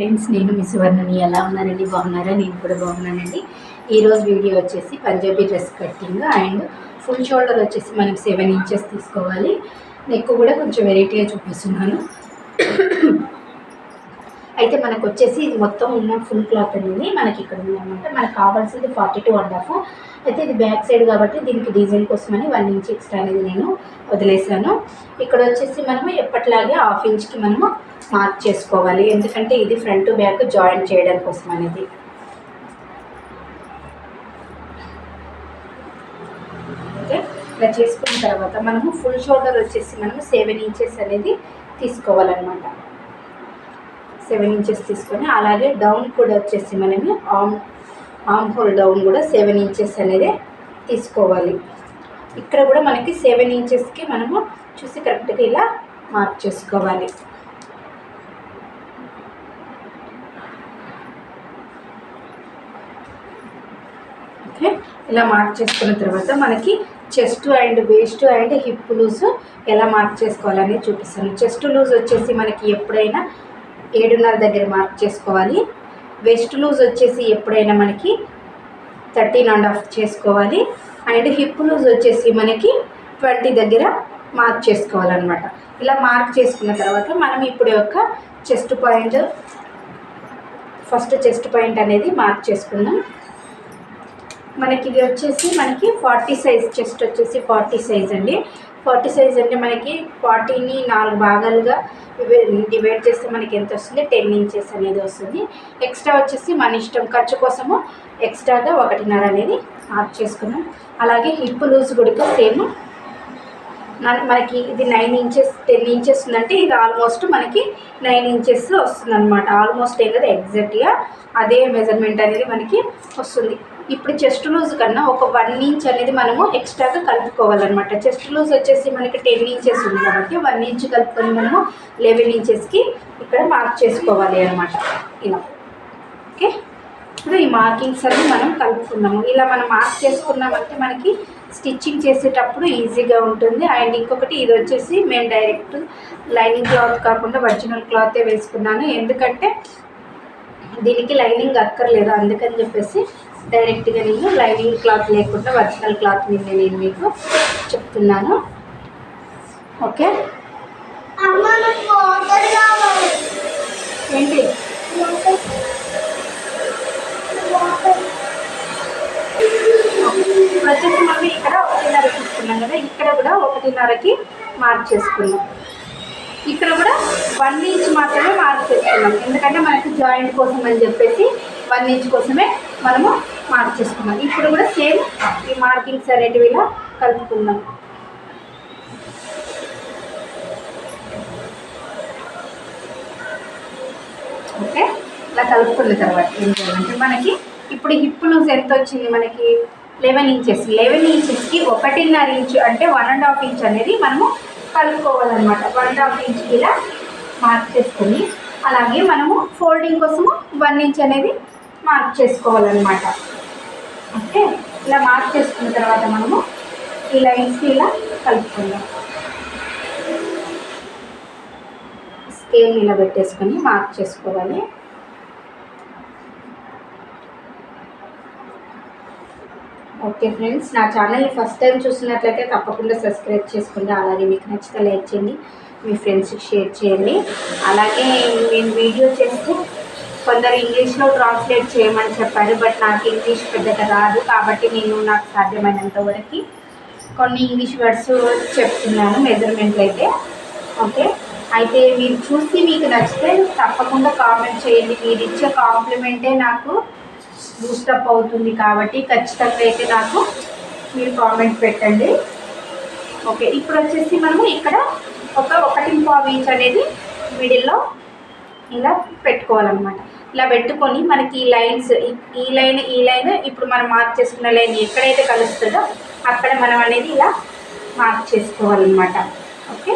Friends, నేను మీ సువర్ణని. ఎలా ఉన్నారండి? బాగున్నారా? నేను కూడా బాగున్నానండి. ఈరోజు వీడియో వచ్చేసి Punjabi dress cutting and full shoulder వచ్చేసి మనం 7 ఇంచెస్ తీసుకోవాలి. నెక్ కూడా కొంచెం వెరైటీగా చూపిస్తున్నాను. అయితే మనకు వచ్చేసి ఇది మొత్తం ఉన్న ఫుల్ క్లాత్ అనేది మనకి ఇక్కడ ఉందన్నమాట. మనకు కావాల్సింది 42.5. అయితే ఇది బ్యాక్ సైడ్ కాబట్టి దీనికి డిజైన్ కోసమని 1 ఇంచ్ ఎక్స్ట్రా అనేది నేను వదిలేసాను. ఇక్కడ వచ్చేసి మనము ఎప్పటిలాగే 1/2 ఇంచ్కి మనము మార్క్ చేసుకోవాలి, ఎందుకంటే ఇది ఫ్రంట్ బ్యాక్ జాయిన్ చేయడం కోసం అనేది. ఓకే, ఇలా చేసుకున్న తర్వాత మనము ఫుల్ షోల్డర్ వచ్చేసి మనము 7 ఇంచెస్ అనేది తీసుకోవాలన్నమాట. 7 ఇంచెస్ తీసుకొని అలాగే డౌన్ కూడా వచ్చేసి మనము ఆర్మ్ హోల్ డౌన్ కూడా 7 ఇంచెస్ అనేది తీసుకోవాలి. ఇక్కడ కూడా మనకి 7 ఇంచెస్కి మనము చూసి కరెక్ట్గా ఇలా మార్క్ చేసుకోవాలి. ఓకే, ఇలా మార్క్ చేసుకున్న తర్వాత మనకి chest and waist and hip loose ఎలా మార్క్ చేసుకోవాలని చూపిస్తాను. చెస్ట్ లూజ్ వచ్చేసి మనకి ఎప్పుడైనా 7.5 దగ్గర మార్క్ చేసుకోవాలి. వెస్ట్ లూజ్ వచ్చేసి ఎప్పుడైనా మనకి 13.5 చేసుకోవాలి. అండ్ హిప్ లూజ్ వచ్చేసి మనకి 20 దగ్గర మార్క్ చేసుకోవాలన్నమాట. ఇలా మార్క్ చేసుకున్న తర్వాత మనం ఇప్పుడు యొక్క chest point, first chest point అనేది మార్క్ చేసుకుందాం. మనకి ఇది వచ్చేసి మనకి 40 సైజ్, చెస్ట్ వచ్చేసి 40 సైజ్ అండి. 40 సైజ్ అంటే మనకి 40ని 4 భాగాలుగా డివైడ్ చేస్తే మనకి ఎంత వస్తుంది? 10 ఇంచెస్ అనేది వస్తుంది. ఎక్స్ట్రా వచ్చేసి మన ఇష్టం, ఖర్చు కోసము ఎక్స్ట్రాగా 1.5 అనేది మార్క్ చేసుకున్నాం. అలాగే హిప్ లూజ్ కూడా సేమ్ మనకి ఇది 9 ఇంచెస్ 10 ఇంచెస్ ఉందంటే ఇది ఆల్మోస్ట్ మనకి 9 ఇంచెస్ వస్తుంది అనమాట. ఆల్మోస్ట్ ఏం కదా, ఎగ్జాక్ట్గా అదే మెజర్మెంట్ అనేది మనకి వస్తుంది. ఇప్పుడు చెస్ట్ లూజ్ కన్నా ఒక 1 ఇంచ్ అనేది మనము ఎక్స్ట్రాగా కలుపుకోవాలన్నమాట. చెస్ట్ లూజ్ వచ్చేసి మనకి 10 ఇంచెస్ ఉంది కాబట్టి 1 ఇంచ్ కలుపుకొని మనము 11 ఇంచెస్కి ఇక్కడ మార్క్ చేసుకోవాలి అనమాట. ఇలా ఓకే, ఇప్పుడు ఈ మార్కింగ్స్ అన్ని మనం కలుపుకున్నాము. ఇలా మనం మార్క్ చేసుకున్నామంటే మనకి స్టిచ్చింగ్ చేసేటప్పుడు ఈజీగా ఉంటుంది. అండ్ ఇంకొకటి, ఇది వచ్చేసి మేము డైరెక్ట్ లైనింగ్ క్లాత్ కాకుండా ఒరిజినల్ క్లాతే వేసుకున్నాను, ఎందుకంటే దీనికి లైనింగ్ అక్కర్లేదు. అందుకని చెప్పేసి డైరెక్ట్గా నేను లైనింగ్ క్లాత్ లేకుండా ఒరిజినల్ క్లాత్ మీద నేను మీకు చెప్తున్నాను. ఓకే, ఏంటి వచ్చేసి మనం ఇక్కడ 1.5 తీసుకున్నాం కదా, ఇక్కడ కూడా 1.5కి మార్క్ చేసుకున్నాం. ఇక్కడ కూడా 1 ఇంచ్ మాత్రమే మార్క్ చేసుకున్నాం, ఎందుకంటే మనకి జాయింట్ కోసం అని చెప్పేసి 1 ఇంచ్ కోసమే మనము మార్క్ చేసుకున్నాం. ఇప్పుడు కూడా సేమ్ ఈ మార్కింగ్స్ అనేటివి ఇలా కలుపుకుందాం. ఓకే, ఇలా కలుపుకున్న తర్వాత ఏం చేయాలంటే మనకి ఇప్పుడు హిప్ లూజ్ ఎంత వచ్చింది? మనకి 11 ఇంచెస్. 11 ఇంచెస్కి 1.5 ఇంచు అంటే 1.5 ఇంచ్ అనేది మనము కలుపుకోవాలన్నమాట. 1.5 ఇంచ్కి ఇలా మార్క్ చేసుకొని అలాగే మనము ఫోల్డింగ్ కోసము 1 ఇంచ్ అనేది మార్క్ చేసుకోవాలన్నమాట. ఓకే, ఇలా మార్క్ చేసుకున్న తర్వాత మనము ఈ లైన్స్కి ఇలా కలుపుకుందాం. స్కేల్ ఇలా పెట్టేసుకొని మార్క్ చేసుకోవాలి. ఓకే ఫ్రెండ్స్, నా ఛానల్ని ఫస్ట్ టైం చూసినట్లయితే తప్పకుండా సబ్స్క్రైబ్ చేసుకోండి. అలాగే మీకు నచ్చితే లైక్ చేయండి, మీ ఫ్రెండ్స్కి షేర్ చేయండి. అలాగే నేను వీడియో చేస్తే కొందరు ఇంగ్లీష్లో ట్రాన్స్లేట్ చేయమని చెప్పారు, బట్ నాకు ఇంగ్లీష్ పెద్దగా రాదు కాబట్టి నేను నాకు సాధ్యమైనంత వరకు కొన్ని ఇంగ్లీష్ వర్డ్స్ చెప్తున్నాను, మెజర్మెంట్లు అయితే. ఓకే, అయితే మీరు చూసి మీకు నచ్చితే తప్పకుండా కామెంట్ చేయండి. మీరు ఇచ్చే కాంప్లిమెంటే నాకు బూస్టప్ అవుతుంది కాబట్టి ఖచ్చితంగా అయితే నాకు మీరు కామెంట్ పెట్టండి. ఓకే, ఇప్పుడు వచ్చేసి మనము ఇక్కడ ఒక 1.5 ఇంచ్ అనేది మిడిల్లో ఇలా పెట్టుకోవాలన్నమాట. ఇలా పెట్టుకొని మనకి ఈ లైన్స్, ఈ లైన్ ఇప్పుడు మనం మార్క్ చేసుకున్న లైన్ ఎక్కడైతే కలుస్తుందో అక్కడ మనం అనేది ఇలా మార్క్ చేసుకోవాలన్నమాట. ఓకే,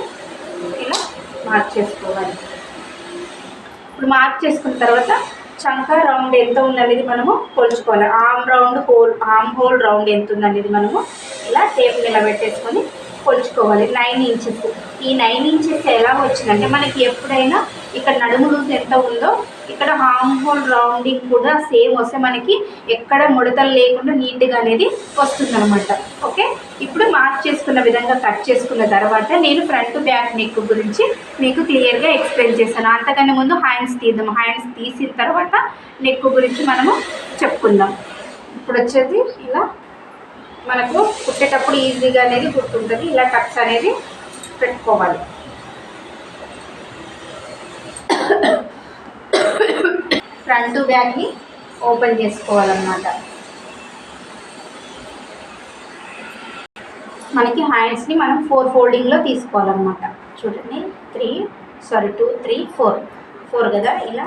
ఇలా మార్క్ చేసుకోవాలి. ఇప్పుడు మార్క్ చేసుకున్న తర్వాత చంక రౌండ్ ఎంత ఉందనేది మనము కొలుచుకోవాలి. ఆర్మ్ హోల్ రౌండ్ ఎంత ఉందనేది మనము ఇలా టేప్ మీద పెట్టేసుకొని కొలుచుకోవాలి 9 ఇంచెస్. ఈ 9 ఇంచెస్ ఎలా వచ్చిందంటే మనకి ఎప్పుడైనా ఇక్కడ నడుము లూజ్ ఎంత ఉందో ఇక్కడ హార్మ్ హోల్ రౌండింగ్ కూడా సేమ్ వస్తే మనకి ఎక్కడ ముడతలు లేకుండా నీట్గా అనేది వస్తుందన్నమాట. ఓకే, ఇప్పుడు మార్క్ చేసుకున్న విధంగా కట్ చేసుకున్న తర్వాత నేను ఫ్రంట్ బ్యాక్ నెక్ గురించి మీకు క్లియర్గా ఎక్స్ప్లెయిన్ చేశాను. అంతకన్నా ముందు హ్యాండ్స్ తీద్దాం. హ్యాండ్స్ తీసిన తర్వాత నెక్ గురించి మనము చెప్పుకుందాం. ఇప్పుడు వచ్చేది ఇలా మనకు కుట్టేటప్పుడు ఈజీగా అనేది గుర్తుంటుంది. ఇలా టక్స్ అనేది పెట్టుకోవాలి. ఫ్రంట్ బ్యాక్ని ఓపెన్ చేసుకోవాలన్నమాట. మనకి హ్యాండ్స్ని మనం 4 ఫోల్డింగ్లో తీసుకోవాలన్నమాట. చూడండి 2 3 4 కదా, ఇలా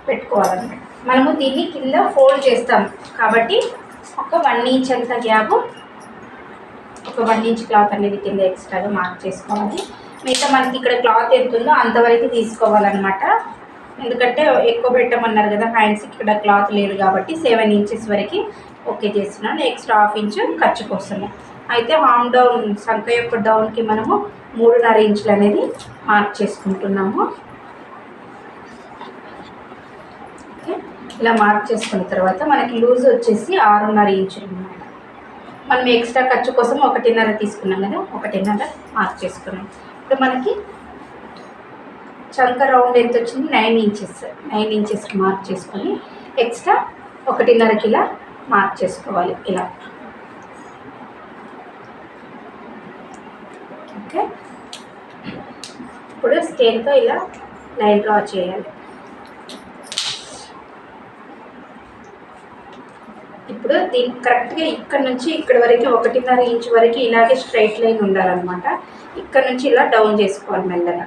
పెట్టుకోవాలన్నమాట. మనము దీన్ని కింద ఫోల్డ్ చేస్తాం కాబట్టి ఒక 1 ఇంచ్ అంత గ్యాప్, ఒక 1 ఇంచ్ క్లాత్ అనేది కింద ఎక్స్ట్రాగా మార్క్ చేసుకోవాలి. మిగతా మనకి ఇక్కడ క్లాత్ ఎంత ఉందో అంతవరకు తీసుకోవాలన్నమాట. ఎందుకంటే ఎక్కువ పెట్టమన్నారు కదా హ్యాండ్స్, ఇక్కడ క్లాత్ లేదు కాబట్టి 7 ఇంచెస్ వరకు ఓకే చేస్తున్నాను. ఎక్స్ట్రా 1/2 ఇంచ్ ఖర్చు కోసము. అయితే హామ్ డౌన్ సంఖ యొక్క డౌన్కి మనము 3.5 ఇంచులు అనేది మార్క్ చేసుకుంటున్నాము. ఓకే, ఇలా మార్క్ చేసుకున్న తర్వాత మనకి లూజ్ వచ్చేసి 6.5 ఇంచులు అన్నమాట. మనం ఎక్స్ట్రా ఖర్చు కోసం 1.5 తీసుకున్నాం కదా, 1.5 మార్క్ చేసుకున్నాం. ఇప్పుడు మనకి చంక రౌండ్ ఎంత వచ్చింది 9 ఇంచెస్ మార్క్ చేసుకొని ఎక్స్ట్రా 1.5కి ఇలా మార్క్ చేసుకోవాలి. ఇలా ఓకే, ఇప్పుడు స్కేల్తో ఇలా లైన్ డ్రా చేయాలి. ఇప్పుడు దీనికి కరెక్ట్గా ఇక్కడ నుంచి ఇక్కడ వరకు 1.5 ఇంచ్ వరకు ఇలాగే స్ట్రైట్ లైన్ ఉండాలన్నమాట. ఇక్కడ నుంచి ఇలా డౌన్ చేసుకోవాలి మెల్లగా.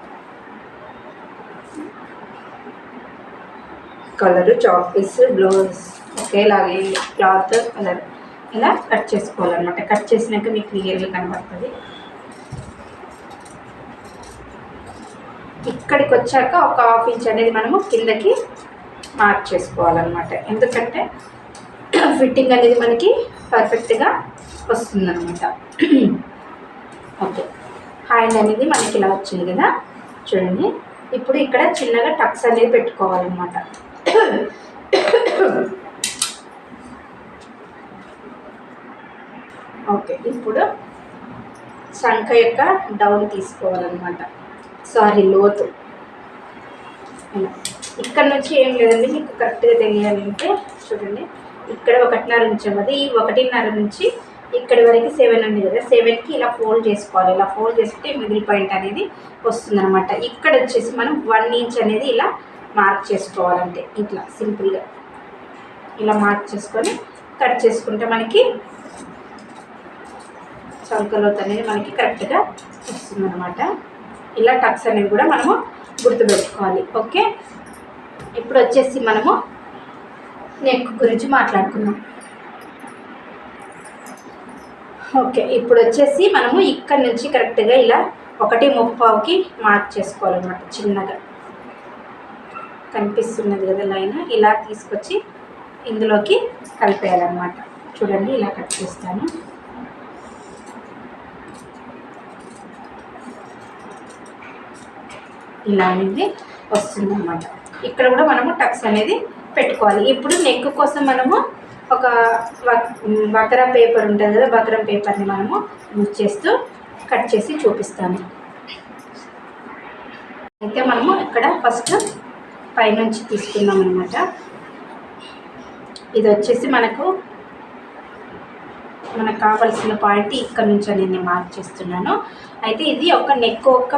కలరు చాక్ పీస్ బ్లౌజ్ ఒకేలాగే క్లాత్ కలర్ ఇలా కట్ చేసుకోవాలన్నమాట. కట్ చేసినాక మీకు క్లియర్గా కనబడుతుంది. ఇక్కడికి వచ్చాక ఒక 1/2 ఇంచ్ అనేది మనము కిందకి మార్క్ చేసుకోవాలన్నమాట. ఎందుకంటే ఫిట్టింగ్ అనేది మనకి పర్ఫెక్ట్గా వస్తుందన్నమాట. ఓకే, హ్యాండ్ అనేది మనకి ఇలా వచ్చింది కదా, చూడండి. ఇప్పుడు ఇక్కడ చిన్నగా టక్స్ అనేది పెట్టుకోవాలన్నమాట. ఓకే, ఇప్పుడు సంఖ యొక్క డౌన్ తీసుకోవాలన్నమాట. లోతు ఇక్కడ నుంచి ఏం లేదండి, మీకు కరెక్ట్గా తెలియాలంటే చూడండి. ఇక్కడ 1.5 ఇంచ్ అవ్వదు. ఈ 1.5 నుంచి ఇక్కడ వరకు 7 ఉంది కదా, 7కి ఇలా ఫోల్డ్ చేసుకోవాలి. ఇలా ఫోల్డ్ చేసుకుంటే మిడిల్ పాయింట్ అనేది వస్తుందన్నమాట. ఇక్కడ వచ్చేసి మనం 1 ఇంచ్ అనేది ఇలా మార్క్ చేసుకోవాలంటే ఇట్లా సింపుల్గా ఇలా మార్క్ చేసుకొని కట్ చేసుకుంటే మనకి చంకలోతు అనేది మనకి కరెక్ట్గా వస్తుందన్నమాట. ఇలా టక్స్ అనేవి కూడా మనము గుర్తుపెట్టుకోవాలి. ఓకే, ఇప్పుడు వచ్చేసి మనము నెక్ గురించి మాట్లాడుకుందాం. ఓకే, ఇప్పుడు వచ్చేసి మనము ఇక్కడ నుంచి కరెక్ట్గా ఇలా 1.35కి మార్క్ చేసుకోవాలన్నమాట. చిన్నగా కనిపిస్తున్నది కదా లైన్, ఇలా తీసుకొచ్చి ఇందులోకి కలిపేయాలన్నమాట. చూడండి, ఇలా కట్ చేస్తాను. ఇలా అనేది వస్తుందన్నమాట. ఇక్కడ కూడా మనము టక్స్ అనేది పెట్టుకోవాలి. ఇప్పుడు నెక్ కోసం మనము ఒక బకరా పేపర్ ఉంటుంది కదా, బకరం పేపర్ని మనము యూజ్ చేస్తూ కట్ చేసి చూపిస్తాను. అయితే మనము ఇక్కడ ఫస్ట్ పైనుంచి తీసుకున్నాం అనమాట. ఇది వచ్చేసి మనకు కావాల్సిన పాయింట్ ఇక్కడ నుంచి నేను మార్క్ చేస్తున్నాను. అయితే ఇది ఒక నెక్ యొక్క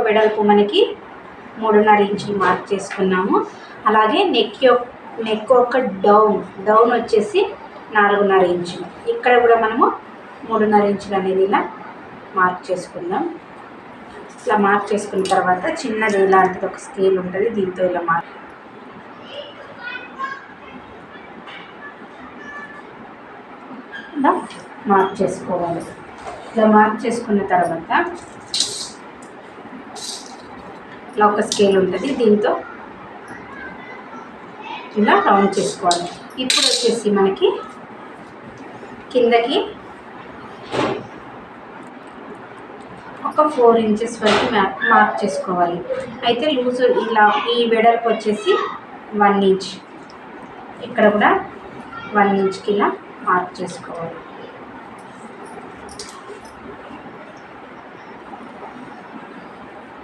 వెడల్పు మనకి 3.5 ఇంచులు మార్క్ చేసుకున్నాము. అలాగే నెక్ యొక్క డౌన్ వచ్చేసి 4.5 ఇంచులు. ఇక్కడ కూడా మనము 3.5 ఇంచులు అనేది ఇలా మార్క్ చేసుకుందాం. ఇలా మార్క్ చేసుకున్న తర్వాత చిన్నది ఇలాంటిది ఒక స్కేల్ ఉంటుంది, దీంతో ఇలా మార్క్ చేసుకోవాలి. ఇలా మార్క్ చేసుకున్న తర్వాత ఇలా ఒక స్కేల్ ఉంటుంది, దీంతో ఇలా రౌండ్ చేసుకోవాలి. ఇప్పుడు వచ్చేసి మనకి కిందకి ఒక 4 ఇంచెస్ వరకు మార్క్ చేసుకోవాలి. అయితే లూజు ఇలా ఈ వెడల్పు వచ్చేసి 1 ఇంచ్, ఇక్కడ కూడా 1 ఇంచ్కి ఇలా మార్క్ చేసుకోవాలి.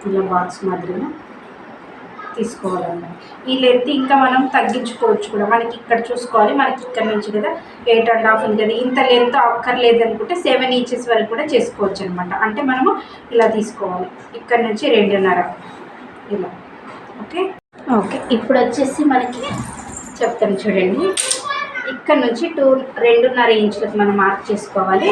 ఇలా బాక్స్ మాదిరిగా తీసుకోవాలన్నమాట. ఈ లెంత్ ఇంకా మనం తగ్గించుకోవచ్చు కూడా. మనకి ఇక్కడ చూసుకోవాలి, మనకి ఇక్కడ నుంచి కదా 8.5 ఉంది కదా, ఇంత లెంత్ అక్కర్లేదు అనుకుంటే 7 ఇంచెస్ వరకు కూడా చేసుకోవచ్చు అనమాట. అంటే మనము ఇలా తీసుకోవాలి, ఇక్కడ నుంచి 2.5 ఇలా. ఓకే ఓకే ఇప్పుడు వచ్చేసి మనకి చెప్తాను చూడండి, ఇక్కడ నుంచి 2.5 ఇంచులకు మనం మార్క్ చేసుకోవాలి.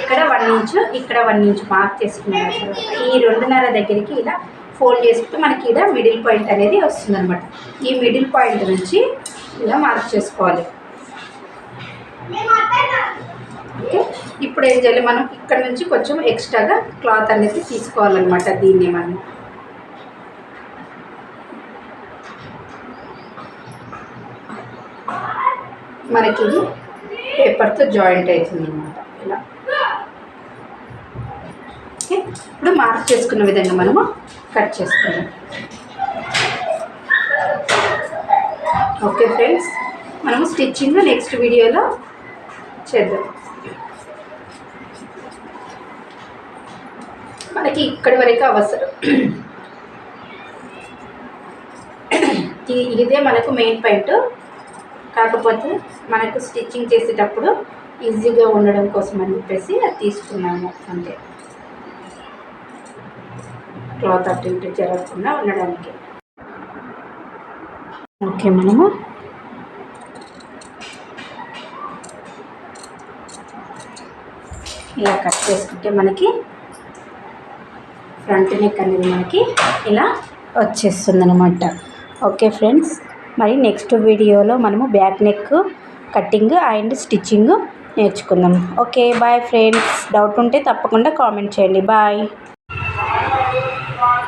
ఇక్కడ 1 ఇంచు, ఇక్కడ 1 ఇంచు మార్క్ చేసుకున్న తర్వాత ఈ 2.5 దగ్గరికి ఇలా ఫోల్డ్ చేసుకుంటే మనకి ఇలా మిడిల్ పాయింట్ అనేది వస్తుందన్నమాట. ఈ మిడిల్ పాయింట్ నుంచి ఇలా మార్క్ చేసుకోవాలి. ఓకే ఇప్పుడు ఏం చేయాలి, మనం ఇక్కడ నుంచి కొంచెం ఎక్స్ట్రాగా క్లాత్ అనేది తీసుకోవాలన్నమాట. దీన్ని మనం మనకి ఇది పేపర్తో జాయింట్ అవుతుంది అన్నమాట ఇలా. ఓకే ఇప్పుడు మార్క్ చేసుకున్న విధంగా మనము కట్ చేసుకుందాం. ఓకే ఫ్రెండ్స్, మనము స్టిచ్చింగ్ నెక్స్ట్ వీడియోలో చేద్దాం. మనకి ఇక్కడి వరకు అవసరం, ఇదే మనకు మెయిన్ పాయింట్. కాకపోతే మనకు స్టిచ్చింగ్ చేసేటప్పుడు ఈజీగా ఉండడం కోసం అని చెప్పేసి అది తీసుకున్నాము అంతే, క్లాత్ అటు ఇటు జరగకుండా ఉండడానికి. ఓకే మనము ఇలా కట్ చేసుకుంటే మనకి ఫ్రంట్ నెక్ అనేది మనకి ఇలా వచ్చేస్తుంది అనమాట. ఓకే ఫ్రెండ్స్, మరి నెక్స్ట్ వీడియోలో మనము back neck cutting and stitching నేర్చుకుందాం. ఓకే బాయ్ ఫ్రెండ్స్, డౌట్ ఉంటే తప్పకుండా కామెంట్ చేయండి. బాయ్.